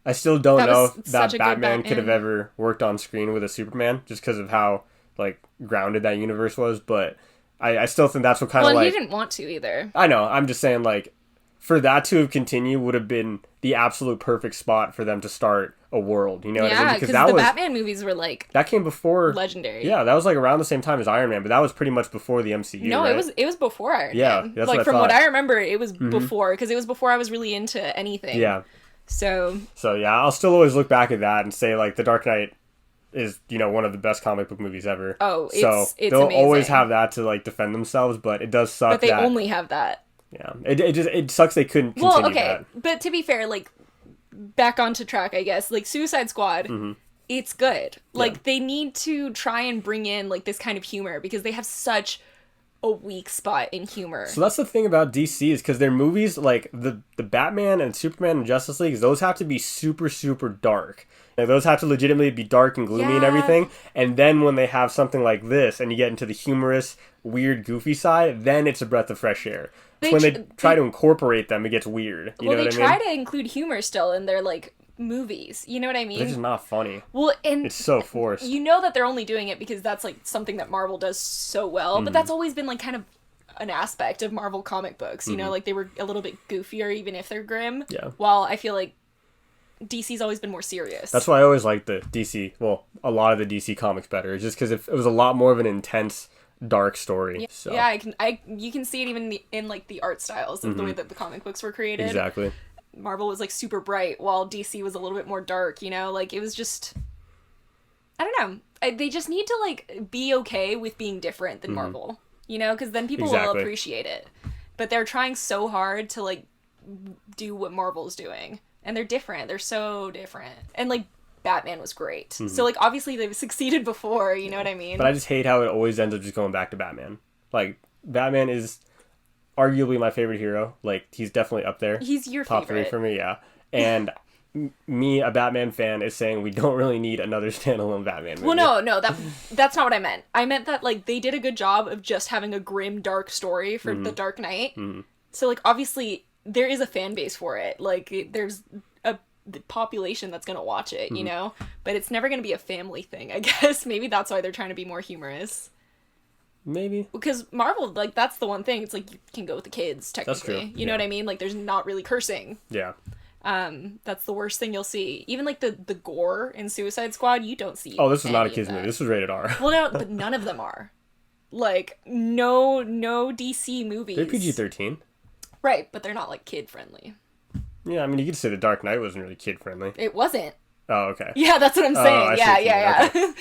I still don't know if that Batman could have ever worked on screen with a Superman, just because of how, like, grounded that universe was, but I still think that's what kind of, like... Well, he didn't want to either. I know, I'm just saying, like, for that to have continued would have been the absolute perfect spot for them to start a world, you know what I mean? Because the Batman movies were, like... That came before... legendary. Yeah, that was, like, around the same time as Iron Man, but that was pretty much before the MCU, No, right? it was before Iron Man. Yeah, that's like, what I from thought. what I remember, it was before, because it was before I was really into anything. Yeah. So, yeah, I'll still always look back at that and say, like, The Dark Knight is, you know, one of the best comic book movies ever. Oh, it's they'll amazing. always have that to, like, defend themselves, but it does suck. But they only have that. Yeah, it sucks they couldn't continue that. But to be fair, like, back onto track, I guess, like, Suicide Squad, it's good. Like, they need to try and bring in, like, this kind of humor, because they have such a weak spot in humor. So that's the thing about DC is because their movies, like the Batman and Superman and Justice League, those have to be super, super dark. Like, those have to legitimately be dark and gloomy and everything. And then when they have something like this and you get into the humorous, weird, goofy side, then it's a breath of fresh air. When they try to incorporate them, it gets weird. You know what I mean? They try to include humor still in their, like, movies. You know what I mean? It's just not funny. Well, and it's so forced. You know that they're only doing it because that's, like, something that Marvel does so well. But that's always been, like, kind of an aspect of Marvel comic books. You know, like, they were a little bit goofier even if they're grim. Yeah. While I feel like DC's always been more serious. That's why I always liked the DC, well, a lot of the DC comics better. Just because it was a lot more of an intense, dark story. Yeah, so. yeah, you can see it even in like the art styles of the way that the comic books were created. Exactly. Marvel was like super bright while DC was a little bit more dark, you know? Like it was just, I don't know. They just need to like be okay with being different than Marvel, you know? Because then people will appreciate it. But they're trying so hard to like do what Marvel's doing. And they're different. They're so different. And, like, Batman was great. So, like, obviously they've succeeded before, you know what I mean? But I just hate how it always ends up just going back to Batman. Like, Batman is arguably my favorite hero. Like, he's definitely up there. He's your top favorite. Top 3 for me, yeah. And me, a Batman fan, is saying we don't really need another standalone Batman movie. Well, no, that's not what I meant. I meant that, like, they did a good job of just having a grim, dark story for The Dark Knight. So, like, obviously there is a fan base for it. Like, there's a population that's gonna watch it, you know? But it's never gonna be a family thing, I guess. Maybe that's why they're trying to be more humorous. Maybe. Because Marvel, like, that's the one thing. It's like, you can go with the kids, technically. That's true. You know what I mean? Like, there's not really cursing. Yeah. That's the worst thing you'll see. Even, like, the gore in Suicide Squad, you don't see. Oh, this was not a kids movie. This was rated R. Well, no, but none of them are. Like, no DC movies. They're PG-13. Right, but they're not, like, kid-friendly. Yeah, I mean, you could say The Dark Knight wasn't really kid-friendly. It wasn't. Oh, okay. Yeah, that's what I'm saying. Yeah. Okay.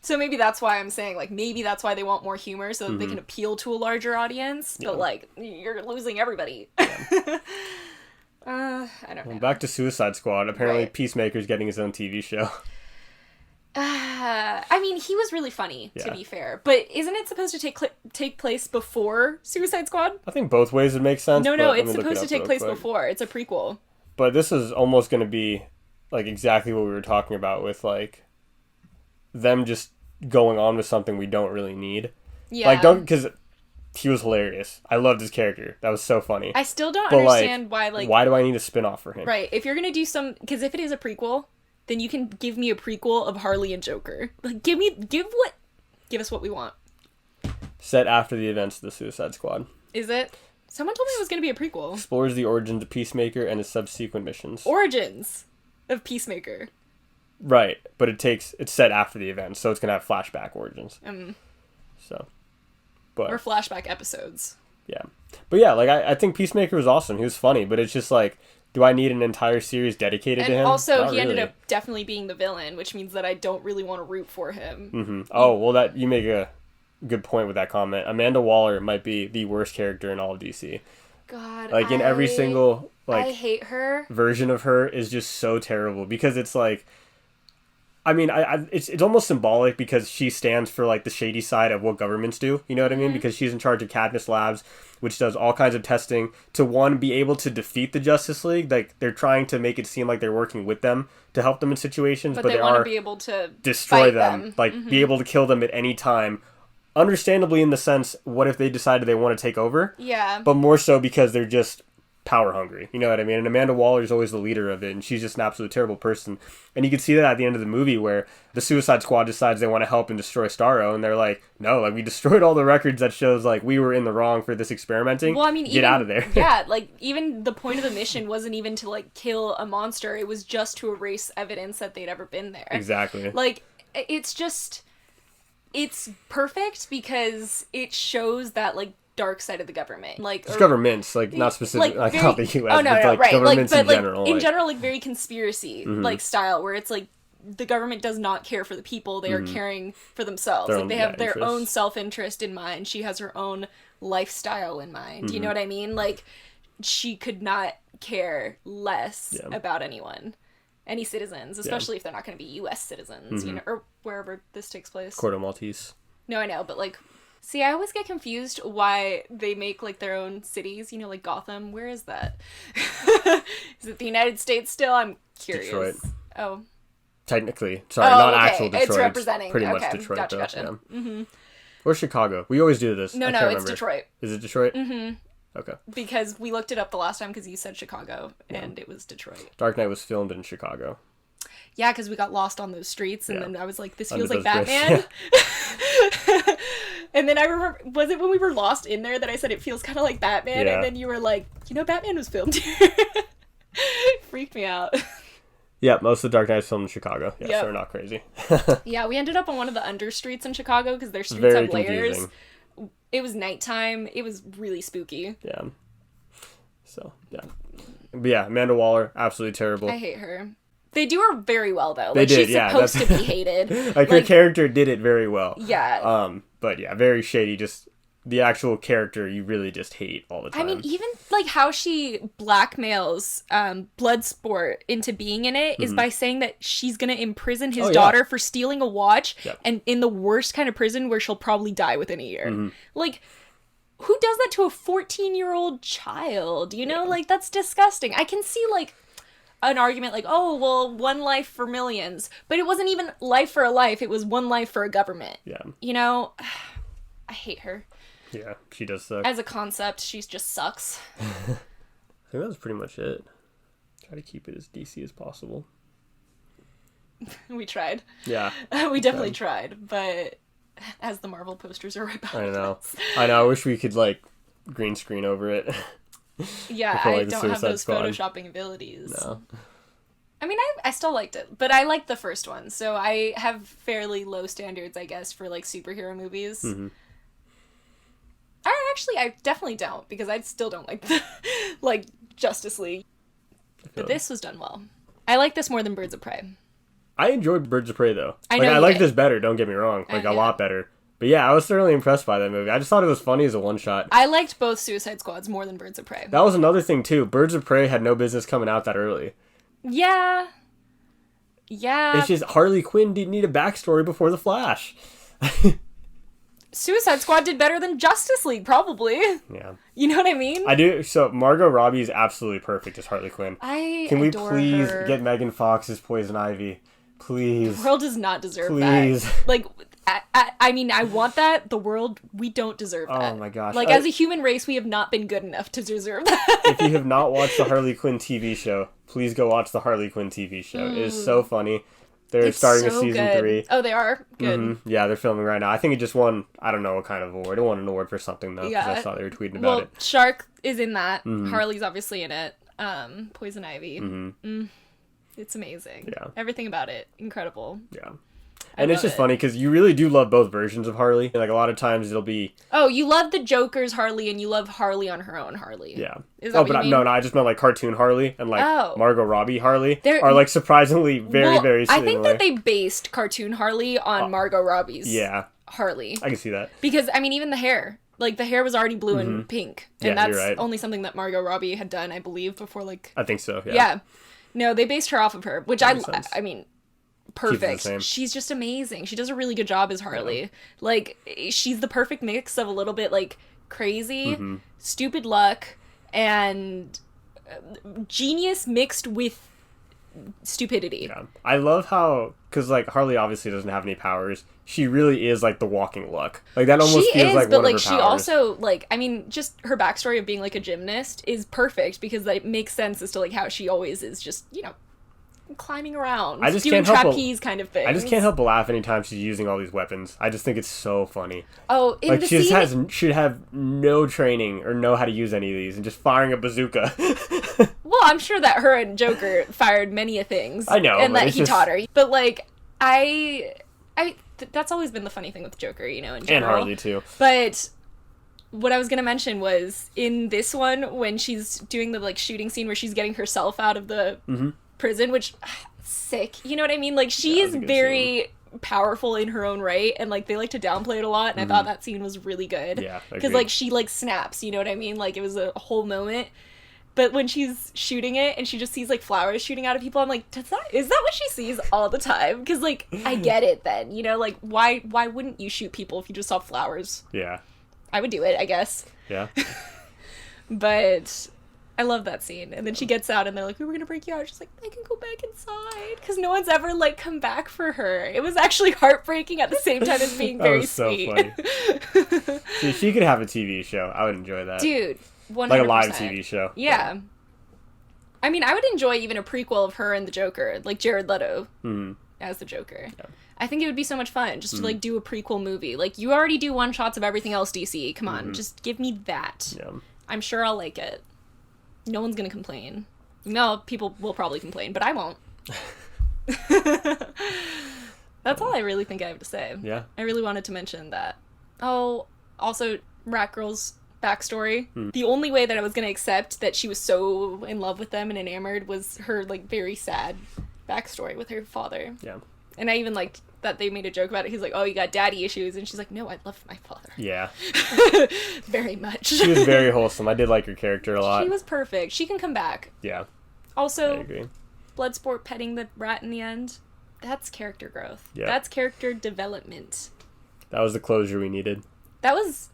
So maybe that's why I'm saying, like, maybe that's why they want more humor, so that they can appeal to a larger audience. But, like, you're losing everybody. Yeah. I don't know. Back to Suicide Squad. Apparently, Peacemaker's getting his own TV show. I mean, he was really funny, to be fair. But isn't it supposed to take place before Suicide Squad? I think both ways would make sense. No, it's supposed to take place before. It's a prequel. But this is almost going to be, like, exactly what we were talking about with, like, them just going on with something we don't really need. Yeah. Like, because he was hilarious. I loved his character. That was so funny. I still don't understand why, like... Why do I need a spin-off for him? Right. If you're going to do some... Because if it is a prequel... then you can give me a prequel of Harley and Joker. Like, give us what we want. Set after the events of the Suicide Squad. Is it? Someone told me it was going to be a prequel. Explores the origins of Peacemaker and his subsequent missions. Origins of Peacemaker. Right, but it's set after the events, so it's going to have flashback origins. So, but... Or flashback episodes. Yeah. But yeah, like, I think Peacemaker was awesome. He was funny, but it's just like... Do I need an entire series dedicated to him? And also, Not he ended really. up definitely being the villain, which means that I don't really want to root for him. Mm-hmm. Oh, well, that you make a good point with that comment. Amanda Waller might be the worst character in all of DC. God, like in every single I hate her version of her is just so terrible because it's like. I mean, it's almost symbolic because she stands for, like, the shady side of what governments do, you know what I mean? Because she's in charge of Cadmus Labs, which does all kinds of testing to, one, be able to defeat the Justice League. Like, they're trying to make it seem like they're working with them to help them in situations, but they want to be able to destroy them. Like, be able to kill them at any time. Understandably, in the sense, what if they decided they want to take over? Yeah. But more so because they're just power hungry, you know what I mean? And Amanda Waller is always the leader of it, and she's just an absolute terrible person. And you can see that at the end of the movie where the Suicide Squad decides they want to help and destroy Starro, and they're like, no, like, we destroyed all the records that shows, like, we were in the wrong for this experimenting. Well, I mean, get out of there. Yeah, like, even the point of the mission wasn't even to, like, kill a monster. It was just to erase evidence that they'd ever been there. Exactly. Like, it's just, it's perfect because it shows that, like, dark side of the government, like governments, like not specific, like very, not the U.S. Oh no, but, like, right, governments like, in but, general. Like, in general, like very conspiracy like style, where it's like the government does not care for the people; they are caring for themselves. Like they have their own self-interest in mind. She has her own lifestyle in mind. You know what I mean? Like she could not care less about anyone. Any citizens, especially if they're not going to be U.S. citizens, you know, or wherever this takes place. Corto Maltese. No, I know, but like See, I always get confused why they make, like, their own cities, you know, like Gotham. Where is that? Is it the United States still? I'm curious. Detroit. Oh. Technically. Sorry, not okay. actual Detroit. It's representing. Pretty much Okay. Detroit, Gotcha, though. gotcha. Yeah. Mm-hmm. Or Chicago. We always do this. No, it's remember. Detroit. Is it Detroit? Mm-hmm. Okay. Because we looked it up the last time because you said Chicago, and it was Detroit. Dark Knight was filmed in Chicago. Yeah, because we got lost on those streets, and then I was like, this feels like those Batman. And then I remember, was it when we were lost in there that I said it feels kind of like Batman? Yeah. And then you were like, you know, Batman was filmed here. Freaked me out. Yeah, most of the Dark Knight is filmed in Chicago. Yeah, Yep. so we're not crazy. Yeah, we ended up on one of the under streets in Chicago because their streets Very have layers. confusing. It was nighttime. It was really spooky. Yeah. So, yeah. But yeah, Amanda Waller, absolutely terrible. I hate her. They do her very well, though. They Like, did, she's yeah, supposed to be hated. like, her character did it very well. Yeah. But yeah, very shady. Just the actual character you really just hate all the time. I mean, even like how she blackmails Bloodsport into being in it is by saying that she's gonna imprison his daughter for stealing a watch, and in the worst kind of prison where she'll probably die within a year. Like, who does that to a 14-year-old child? You know, like, that's disgusting. I can see, like, an argument like, oh, well, one life for millions. But it wasn't even life for a life. It was one life for a government. Yeah. You know? I hate her. Yeah, she does suck. As a concept, she just sucks. I think that was pretty much it. Try to keep it as DC as possible. We tried. Yeah. We definitely tried. But as the Marvel posters are right behind us. I know. I wish we could, like, green screen over it. Yeah, Before, like, I the don't have Suicide those Squad. photoshopping abilities. No. I mean, I still liked it, but I liked the first one, so I have fairly low standards, I guess, for, like, superhero movies. Mm-hmm. I definitely don't, because I still don't like like, Justice League. But this was done well. I like this more than Birds of Prey. I enjoyed Birds of Prey, though. I know I you like did. this better, don't get me wrong. Like, a yeah. lot better. But yeah, I was thoroughly impressed by that movie. I just thought it was funny as a one-shot. I liked both Suicide Squads more than Birds of Prey. That was another thing, too. Birds of Prey had no business coming out that early. Yeah. Yeah. It's just Harley Quinn didn't need a backstory before The Flash. Suicide Squad did better than Justice League, probably. Yeah. You know what I mean? I do. So, Margot Robbie is absolutely perfect as Harley Quinn. Can we please get Megan Fox as Poison Ivy? Please. The world does not deserve Please. that. Like, I mean, I want that. The world, we don't deserve that. Oh my gosh. Like, as a human race, we have not been good enough to deserve that. If you have not watched the Harley Quinn TV show, please go watch the Harley Quinn TV show. It is so funny. They're starting so a season good. 3. Oh, they are? Good. Mm-hmm. Yeah, they're filming right now. I think it just won, I don't know what kind of award. It won an award for something, though, because I saw they were tweeting about it. Shark is in that. Harley's obviously in it. Poison Ivy. It's amazing. Yeah. Everything about it. Incredible. Yeah. And it's just funny because you really do love both versions of Harley. Like, a lot of times it'll be... Oh, you love the Joker's Harley and you love Harley on her own Harley. Yeah. Is that what you mean? No, I just meant, like, cartoon Harley and, like, Oh. Margot Robbie Harley are, like, surprisingly very similar. I think that they based cartoon Harley on Margot Robbie's Harley. I can see that. Because, I mean, even the hair. Like, the hair was already blue and pink. And Yeah, that's you're right. only something that Margot Robbie had done, I believe, before, like... I think so, yeah. Yeah. No, they based her off of her, which That makes sense. I mean... Keeps it the Perfect. same. She's just amazing. She does a really good job as Harley. Yeah. Like, she's the perfect mix of a little bit, like, crazy, stupid luck, and genius mixed with stupidity. Yeah. I love how, because, like, Harley obviously doesn't have any powers. She really is, like, the walking luck. Like, that almost feels like one of her powers. She also, like, I mean, just her backstory of being, like, a gymnast is perfect, because that makes sense as to, like, how she always is just, you know, climbing around, I just doing can't help trapeze kind of things. I just can't help but laugh anytime she's using all these weapons. I just think it's so funny. Oh, in like the she scene... just should have no training or know how to use any of these and just firing a bazooka. Well, I'm sure that her and Joker fired many a things. I know, and but that it's he just... taught her. But like, that's always been the funny thing with Joker, you know, in general. And Harley too. But what I was gonna mention was in this one when she's doing the like shooting scene where she's getting herself out of the prison, which sick. You know what I mean? Like she is very powerful in her own right, and like they like to downplay it a lot. And I thought that scene was really good. Yeah, because like she like snaps. You know what I mean? Like it was a whole moment. But when she's shooting it and she just sees, like, flowers shooting out of people, I'm like, is that what she sees all the time? Because, like, I get it then, you know? Like, why wouldn't you shoot people if you just saw flowers? Yeah. I would do it, I guess. Yeah. But I love that scene. And then she gets out and they're like, we were going to break you out. She's like, I can go back inside. Because no one's ever, like, come back for her. It was actually heartbreaking at the same time as being very sweet. That was so funny. See, she could have a TV show. I would enjoy that. Dude. 100%. Like a live TV show. Yeah. I mean, I would enjoy even a prequel of her and the Joker, like Jared Leto as the Joker. Yeah. I think it would be so much fun just to, like, do a prequel movie. Like, you already do one-shots of everything else, DC. Come on, just give me that. Yeah. I'm sure I'll like it. No one's gonna complain. No, people will probably complain, but I won't. That's all I really think I have to say. Yeah. I really wanted to mention that. Oh, also, Rat Girl's backstory. The only way that I was going to accept that she was so in love with them and enamored was her, like, very sad backstory with her father. Yeah. And I even liked that they made a joke about it. He's like, oh, you got daddy issues. And she's like, no, I love my father. Yeah. Very much. She was very wholesome. I did like her character a lot. She was perfect. She can come back. Yeah. Also, I agree. Bloodsport petting the rat in the end. That's character growth. Yeah. That's character development. That was the closure we needed. That was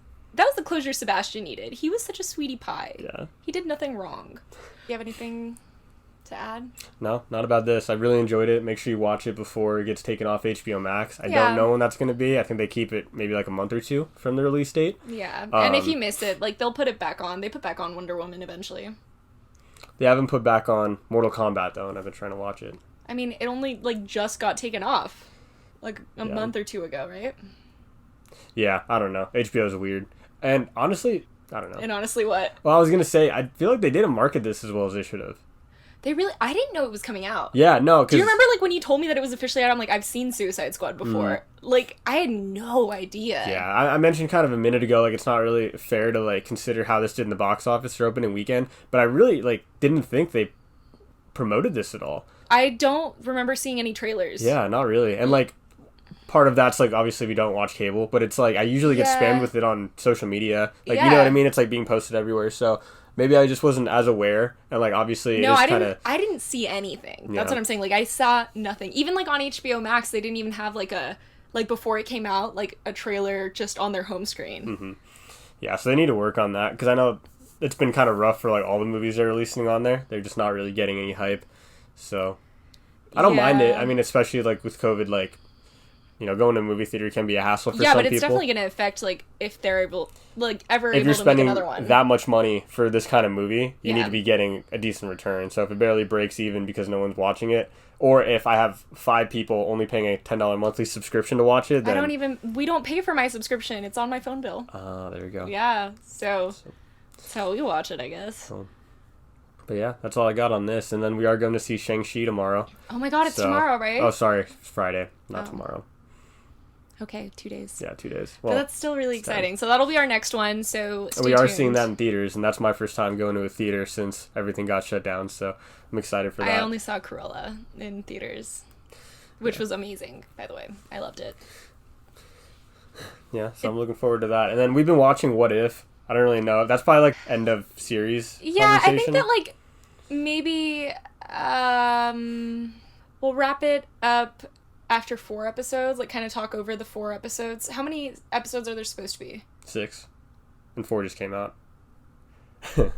the closure Sebastian needed. He was such a sweetie pie. Yeah. He did nothing wrong. You have anything to add? No, not about this. I really enjoyed it. Make sure you watch it before it gets taken off HBO Max. I don't know when that's going to be. I think they keep it maybe like a month or two from the release date. Yeah. And if you miss it, like, they'll put it back on. They put back on Wonder Woman eventually. They haven't put back on Mortal Kombat, though, and I've been trying to watch it. I mean, it only, like, just got taken off, like, a month or two ago, right? Yeah, I don't know. HBO's weird. And honestly, I don't know. And honestly, what? Well, I was going to say, I feel like they didn't market this as well as they should have. I didn't know it was coming out. Yeah, no, Do you remember, like, when you told me that it was officially out, I'm like, I've seen Suicide Squad before. Like, I had no idea. Yeah, I mentioned kind of a minute ago, like, it's not really fair to, like, consider how this did in the box office for opening weekend, but I really, like, didn't think they promoted this at all. I don't remember seeing any trailers. Yeah, not really. And, like, part of that's, like, obviously we don't watch cable, but it's, like, I usually get spammed with it on social media. Like, you know what I mean? It's, like, being posted everywhere, so maybe I just wasn't as aware, and, like, obviously no, I didn't see anything. Yeah. That's what I'm saying. Like, I saw nothing. Even, like, on HBO Max, they didn't even have, like, before it came out, like, a trailer just on their home screen. Mm-hmm. Yeah, so they need to work on that, because I know it's been kind of rough for, like, all the movies they're releasing on there. They're just not really getting any hype, so I don't mind it. I mean, especially, like, with COVID, like, you know, going to a movie theater can be a hassle for some people. Yeah, but it's definitely going to affect, like, if they're able, like, if you're spending to make another one. that much money for this kind of movie, you need to be getting a decent return. So if it barely breaks even because no one's watching it, or if I have 5 people only paying a $10 monthly subscription to watch it, then we don't pay for my subscription. It's on my phone bill. There we go. Yeah, so that's how we watch it, I guess. Cool. But yeah, that's all I got on this. And then we are going to see Shang-Chi tomorrow. Oh my god, it's tomorrow, right? Oh, sorry. Friday, not tomorrow. Okay, 2 days. Yeah, 2 days. Well, but that's still really exciting. So that'll be our next one, so stay we are tuned. seeing that in theaters, and that's my first time going to a theater since everything got shut down, so I'm excited for that. I only saw Cruella in theaters, which was amazing, by the way. I loved it. Yeah, so I'm looking forward to that. And then we've been watching What If. I don't really know. That's probably like end of series. Yeah, I think that like maybe we'll wrap it up after 4 episodes, like kind of talk over the 4 episodes. How many episodes are there supposed to be? 6. And 4 just came out.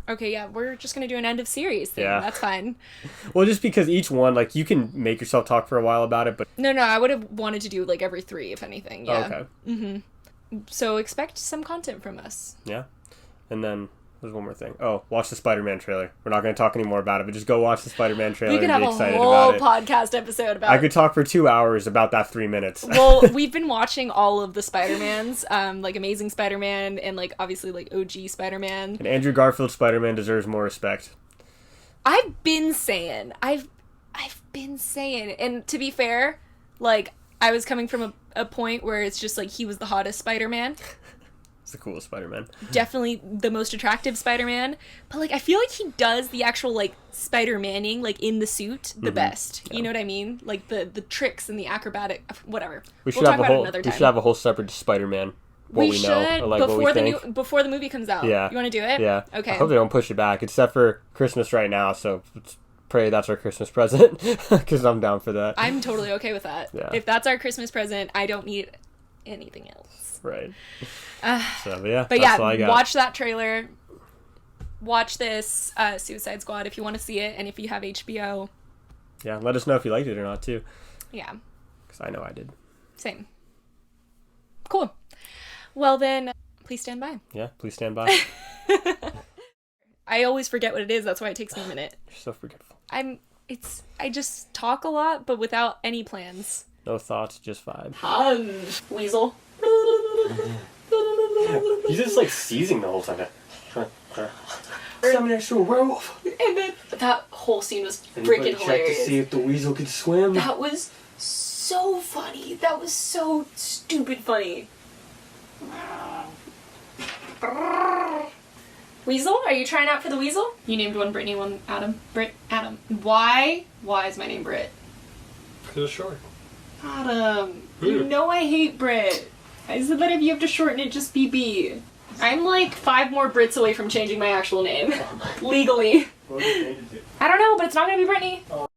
Okay, yeah, we're just going to do an end of series thing. Yeah. That's fine. Well, just because each one, like, you can make yourself talk for a while about it, but... No, I would have wanted to do, like, every 3, if anything, yeah. Oh, okay. Mm-hmm. So expect some content from us. Yeah. And then... There's one more thing. Oh, watch the Spider-Man trailer. We're not going to talk anymore about it, but just go watch the Spider-Man trailer. We could have and be excited a whole about podcast episode about it. I could talk for 2 hours about that 3 minutes. Well, we've been watching all of the Spider-Mans, like Amazing Spider-Man and like obviously like OG Spider-Man. And Andrew Garfield's Spider-Man deserves more respect. I've been saying, and to be fair, like I was coming from a point where it's just like he was the hottest Spider-Man. The coolest Spider-Man. Definitely the most attractive Spider-Man. But, like, I feel like he does the actual, like, Spider-Manning, like, in the suit the best. Yeah. You know what I mean? Like, the tricks and the acrobatic... Whatever. We'll talk about it another time. We should have a whole separate Spider-Man what we know or like what we think. Before the movie comes out. Yeah. You want to do it? Yeah. Okay. I hope they don't push it back, except for Christmas right now. So let's pray that's our Christmas present, because I'm down for that. I'm totally okay with that. Yeah. If that's our Christmas present, I don't need anything else. Right. But that's all I got. Watch that trailer. Watch this Suicide Squad if you want to see it, and if you have HBO. Yeah, let us know if you liked it or not, too. Yeah. Because I know I did. Same. Cool. Well, then, please stand by. Yeah, please stand by. I always forget what it is. That's why it takes me a minute. You're so forgetful. I just talk a lot, but without any plans. No thoughts, just vibe. Weasel. He's just like seizing the whole time. Summon extra werewolf. And then that whole scene was freaking hilarious. Check to see if the weasel could swim. That was so funny. That was so stupid funny. Weasel? Are you trying out for the weasel? You named one Brittany, one Adam. Adam. Why? Why is my name Britt? Because it's short. Adam. You know I hate Britt. I said that if you have to shorten it, just be B. I'm like 5 more Brits away from changing my actual name. Legally. I don't know, but it's not gonna be Brittany.